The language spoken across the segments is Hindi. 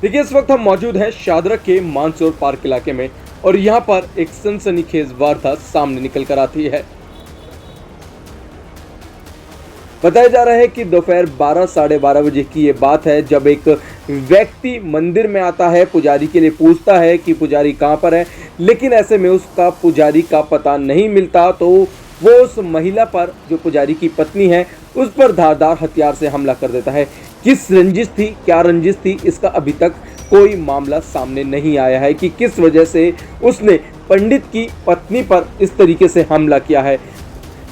देखिए, इस वक्त हम मौजूद हैं शादरा के मानसरोवर पार्क इलाके में और यहाँ पर एक सनसनीखेज वारदात सामने निकल कर आती है। बताया जा रहा है कि दोपहर 12 साढ़े 12 बजे की ये बात है, जब एक व्यक्ति मंदिर में आता है, पुजारी के लिए पूछता है कि पुजारी कहाँ पर है, लेकिन ऐसे में उसका पुजारी का पता नहीं मिलता तो वो उस महिला पर, जो पुजारी की पत्नी है, उस पर धारदार हथियार से हमला कर देता है। किस रंजिश थी, क्या रंजिश थी, इसका अभी तक कोई मामला सामने नहीं आया है कि किस वजह से उसने पंडित की पत्नी पर इस तरीके से हमला किया है।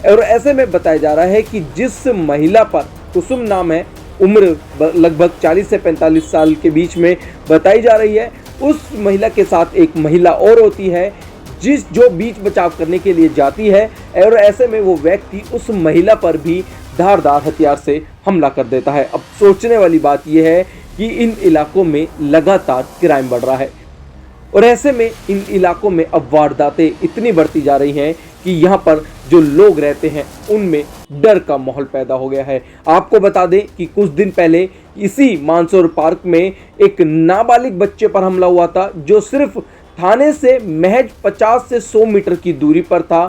और ऐसे में बताया जा रहा है कि जिस महिला पर, कुसुम नाम है, उम्र लगभग 40 से 45 साल के बीच में बताई जा रही है, उस महिला के साथ एक महिला और होती है जो बीच बचाव करने के लिए जाती है और ऐसे में वो व्यक्ति उस महिला पर भी धारदार हथियार से हमला कर देता है। अब सोचने वाली बात यह है कि इन इलाकों में लगातार क्राइम बढ़ रहा है और ऐसे में इन इलाकों में अब वारदातें इतनी बढ़ती जा रही हैं कि यहाँ पर जो लोग रहते हैं उनमें डर का माहौल पैदा हो गया है। आपको बता दें कि कुछ दिन पहले इसी मानसरोवर पार्क में एक नाबालिग बच्चे पर हमला हुआ था, जो सिर्फ थाने से महज 50 से 100 मीटर की दूरी पर था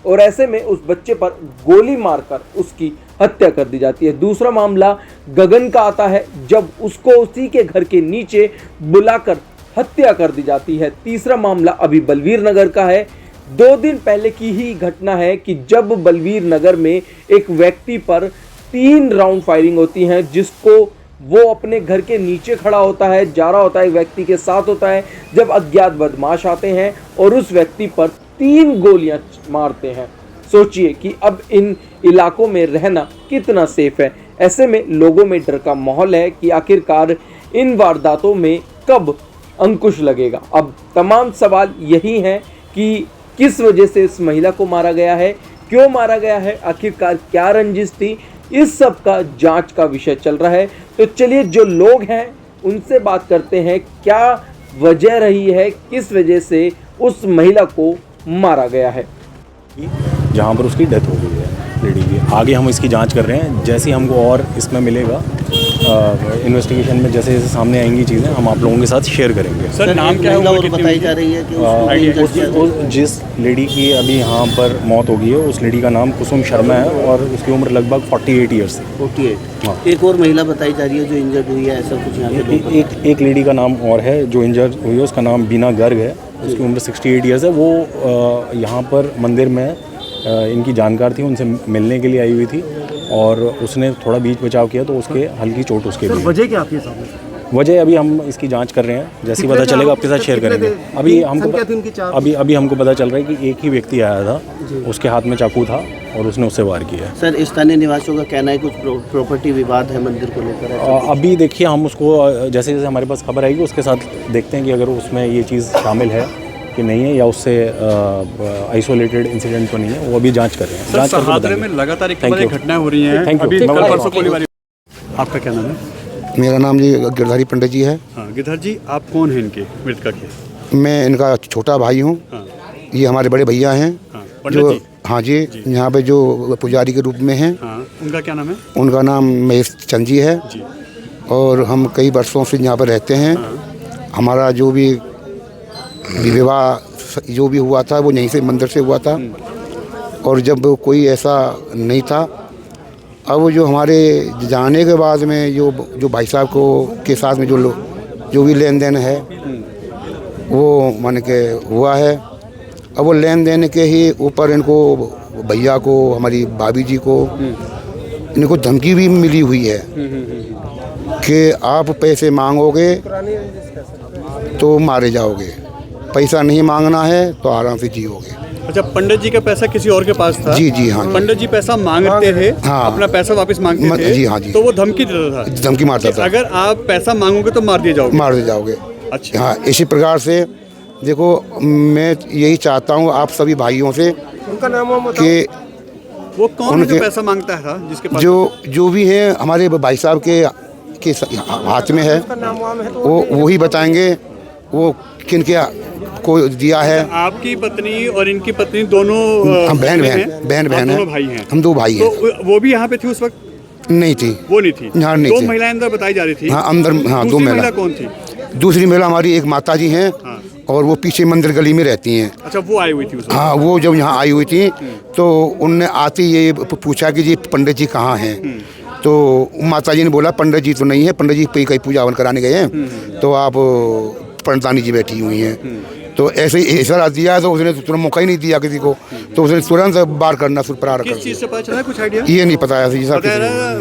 और ऐसे में उस बच्चे पर गोली मारकर उसकी हत्या कर दी जाती है। दूसरा मामला गगन का आता है, जब उसको उसी के घर के नीचे बुलाकर हत्या कर दी जाती है। तीसरा मामला अभी बलवीर नगर का है। 2 दिन पहले की ही घटना है कि जब बलवीर नगर में एक व्यक्ति पर 3 राउंड फायरिंग होती है, जिसको वो अपने घर के नीचे खड़ा होता है, जा रहा होता है, एक व्यक्ति के साथ होता है, जब अज्ञात बदमाश आते हैं और उस व्यक्ति पर 3 गोलियां मारते हैं। सोचिए कि अब इन इलाकों में रहना कितना सेफ है। ऐसे में लोगों में डर का माहौल है कि आखिरकार इन वारदातों में कब अंकुश लगेगा। अब तमाम सवाल यही हैं कि किस वजह से इस महिला को मारा गया है, क्यों मारा गया है, आखिरकार क्या रंजिश थी, इस सब का जांच का विषय चल रहा है। तो चलिए जो लोग हैं उनसे बात करते हैं, क्या वजह रही है, किस वजह से उस महिला को मारा गया है। जहाँ पर उसकी डेथ हो गई है लेडी की। आगे हम इसकी जांच कर रहे हैं, जैसे ही हमको और इसमें मिलेगा इन्वेस्टिगेशन में जैसे जैसे सामने आएंगी चीज़ें हम आप लोगों के साथ शेयर करेंगे। सर नाम क्या है और बताई जा रही है कि जिस लेडी की अभी यहाँ पर मौत हो गई है उस लेडी का नाम कुसुम शर्मा है और उसकी उम्र लगभग 48 ईयर्स है। 48। हाँ। एक और महिला बताई जा रही है जो इंजर्ड हुई है, ऐसा कुछ यहाँ पे एक लेडी का नाम और है जो इंजर्ड हुई है, उसका नाम बीना गर्ग है, उसकी उम्र 68 ईयर्स है। वो यहाँ पर मंदिर में इनकी जानकार थी, उनसे मिलने के लिए आई हुई थी और उसने थोड़ा बीच बचाव किया तो उसके हल्की चोट उसके लिए। वजह क्या थी साहब? वजह अभी हम इसकी जांच कर रहे हैं, जैसे ही पता चलेगा आपके साथ शेयर करेंगे। अभी हमको पता चल रहा है कि एक ही व्यक्ति आया था, उसके हाथ में चाकू था और उसने उससे वार किया। सर स्थानीय निवासियों का कहना है कुछ प्रॉपर्टी विवाद है मंदिर को लेकर। अभी देखिए हम उसको जैसे जैसे हमारे पास खबर आएगी उसके साथ देखते हैं कि अगर उसमें ये चीज़ शामिल है कि नहीं है या उससे आइसोलेटेड इंसिडेंट तो नहीं है, वो अभी जांच कर रहे हैं। जांच शादरे में लगातार एक घटनाएं हो रही हैं। अभी कल परसों गोलीबारी। आपका क्या नाम है? मेरा नाम जी गिरधारी पंडित जी है। हाँ गिरधारी जी, आप कौन हैं इनके मृतक के? मैं इनका छोटा भाई हूँ। हाँ। ये हमारे बड़े भैया हैं। हाँ, जो हाँ जी, यहाँ पे जो पुजारी के रूप में हैं। हाँ, उनका क्या नाम है? उनका नाम महेश चंद जी है जी। और हम कई वर्षों से यहाँ पर रहते हैं। हाँ। हमारा जो भी विवाह जो भी हुआ था वो यहीं से मंदिर से हुआ था और जब कोई ऐसा नहीं था। अब जो हमारे जाने के बाद में जो भाई साहब को के साथ में जो भी लेन देन है वो मान के हुआ है। अब वो लेन देन के ही ऊपर इनको भैया को, हमारी भाभी जी को, इनको धमकी भी मिली हुई है कि आप पैसे मांगोगे तो मारे जाओगे, पैसा नहीं मांगना है तो आराम से जियोगे। अच्छा, पंडित जी का पैसा किसी और के पास था? जी जी हाँ। पंडित जी पैसा मांगते थे। हाँ। अपना पैसा वापस मांगते थे। जी हाँ जी। तो वो धमकी देता था? धमकी मारता था, अगर आप पैसा मांगोगे तो मार दिए जाओगे। अच्छा हाँ, इसी प्रकार से देखो मैं यही चाहता हूँ आप सभी भाइयों से कि वो कौन है जो पैसा मांगता था जिसके पास? जो भी है हमारे भाई साहब के हाथ में है, वो ही बताएंगे वो किन क्या को दिया है। आपकी पत्नी और इनकी पत्नी दोनों बहन है, भाई हैं। हम 2 भाई हैं। तो वो भी यहाँ पे थी उस वक्त? नहीं थी। वो नहीं थी? यहाँ नहीं थी। 2 महिलाएं अंदर बताई जा रही थी। हाँ अंदर, हाँ 2 महिला। कौन थी? दूसरी महिला हमारी एक माता जी हैं, और वो पीछे मंदिर गली में रहती हैं। अच्छा, वो आई हुई थी उस वक्त? हाँ, वो जब यहाँ आई हुई थी तो उनने आते ये पूछा कि जी पंडित जी कहाँ हैं। तो माता जी ने बोला पंडित जी तो नहीं है, पंडित जी कहीं पूजा हवन कराने गए हैं, तो आप पंडितानी जी बैठी हुई हैं। तो ऐसे ही इशारा दिया तो उसने तुरंत मौका ही नहीं दिया किसी को, तो उसने तुरंत बार करना प्रारंभ कर किस चीज़ से पता चला है, कुछ आइडिया? ये नहीं पता ऐसा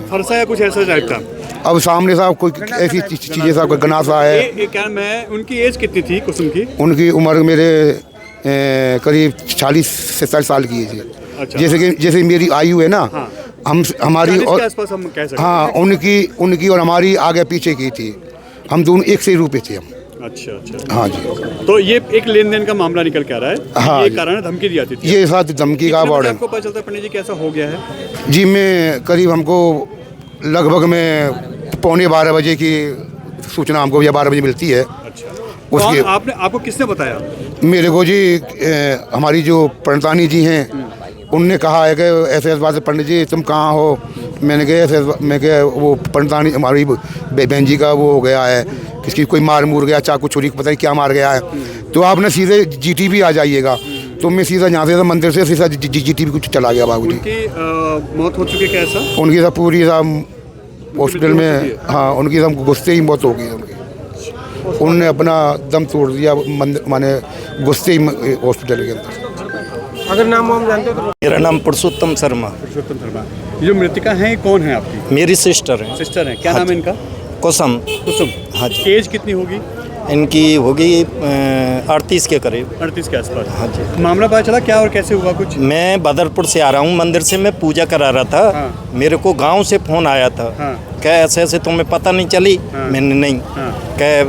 फरसा या कुछ ऐसा टाइप का? अब सामने साहब कोई ऐसी चीज़ें साहब कोई गनासा है। क्या मैं, उनकी एज कितनी थी कुसुम की? उनकी उम्र मेरे करीब 40 से 40 साल की है। अच्छा। जैसे मेरी आयु है ना, हम हमारी और आसपास हम कह सकते हैं। हाँ, उनकी और हमारी आगे पीछे की थी, हम दोनों एक से रूपे थे हम। अच्छा अच्छा। हाँ जी। तो ये एक लेन देन का मामला निकल के आ रहा है। हाँ ये जी। कारण धमकी दी जाती थी। ये साथ धमकी का वार्ड है आपको पता चलता है पंडित जी कैसा हो गया है? जी। मैं करीब हमको लगभग में 11:15 बजे की सूचना हमको या 12 बजे मिलती है। अच्छा। उसके आपको किसने बताया? मेरे को जी हमारी जो पंडितानी जी हैं उनने कहा है कि ऐसे ऐसे बात है, पंडित जी तुम कहाँ हो? मैंने कहा ऐसे, मैं क्या वो पंडितानी हमारी बहन जी का वो हो गया है, किसकी कोई मार मुर गया, चाकू छुरी पता नहीं क्या मार गया है, तो आपने सीधे GTB आ जाइएगा। तो मैं सीधा यहाँ से मंदिर से सीधा GTB को चला गया बाबू जी। उनकी मौत हो चुकी है कैसा? उनकी सब पूरी सब हॉस्पिटल में, हाँ उनकी सब गुस्से ही मौत हो गई उनकी। उनने अपना दम तोड़ दिया माने गुस्से ही हॉस्पिटल के अंदर। अगर नाम हम जानते हो तो? मेरा नाम पुरुषोत्तम शर्मा। पुरुषोत्तम शर्मा। ये जो मृतिका हैं कौन है आपकी? मेरी सिस्टर है। सिस्टर है, क्या नाम है इनका? कुसुम। कुसुम। हाँ जी। एज कितनी होगी इनकी? होगी 38 के करीब। 38 के आसपास। हाँ जी। मामला पता चला क्या और कैसे हुआ कुछ? मैं बदरपुर से आ रहा हूँ, मंदिर से मैं पूजा करा रहा था। हाँ। मेरे को गांव से फ़ोन आया था। हाँ। क्या ऐसे ऐसे तुम्हें पता नहीं चली? हाँ। मैंने नहीं। हाँ। क्या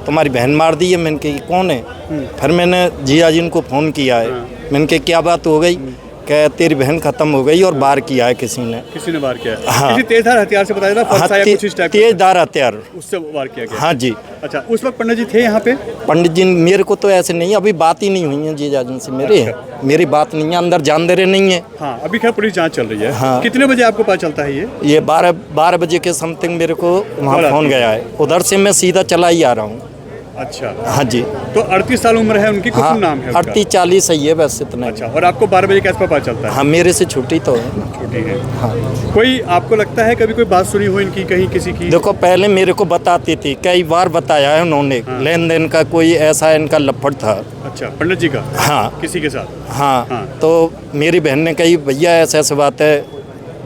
तुम्हारी बहन मार दी है? मैंने कही कौन है? फिर मैंने जिया जी को फ़ोन किया है। मैंने कहा क्या बात हो गई? क्या तेरी बहन खत्म हो गई और वार किया है किसी ने वार किया है? हाँ। किसी तेजधार हथियार से बताया था? फरसा या कुछ इस टाइप का? तेजधार हथियार, उससे वार किया गया? हाँ जी। अच्छा, उस वक्त पंडित जी थे यहाँ पे? पंडित जी मेरे को तो ऐसे नहीं, अभी बात ही नहीं हुई है जीजा जी से मेरी बात नहीं है, अंदर जान दे रहे नहीं है। हाँ, अभी खैर पुलिस जांच चल रही है। हाँ। कितने बजे आपको पता चलता है ये? 12 बजे के समथिंग मेरे को वहाँ फ़ोन गया है। उधर से मैं सीधा चला ही आ रहा हूँ। अच्छा। हाँ जी। तो 38 साल उम्र है उनकी, कुसुम हाँ, नाम है उसका? 38-40 ही है बस इतना। अच्छा, और आपको 12 बजे के आसपास पता चलता है? हाँ, मेरे से छोटी तो है। छोटी है। हाँ। कोई आपको लगता है कभी कोई बात सुनी हो इनकी कहीं किसी की? देखो पहले मेरे को बताती थी, कई बार बताया है उन्होंने। हाँ। लेन देन का कोई ऐसा इनका लफड़ था। अच्छा, पंडित जी का? हाँ। किसी के साथ? हाँ, हाँ। तो मेरी बहन ने कही भैया ऐसे ऐसे बात है,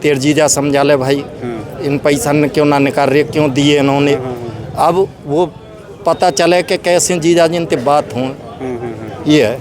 तेरे जीजा समझा ले भाई। हाँ। इन पैसा ने क्यों ना निकाल रहे, क्यों दिए इन्होंने? अब वो पता चले कि कैसे जीजा जी इनसे बात हो, ये है।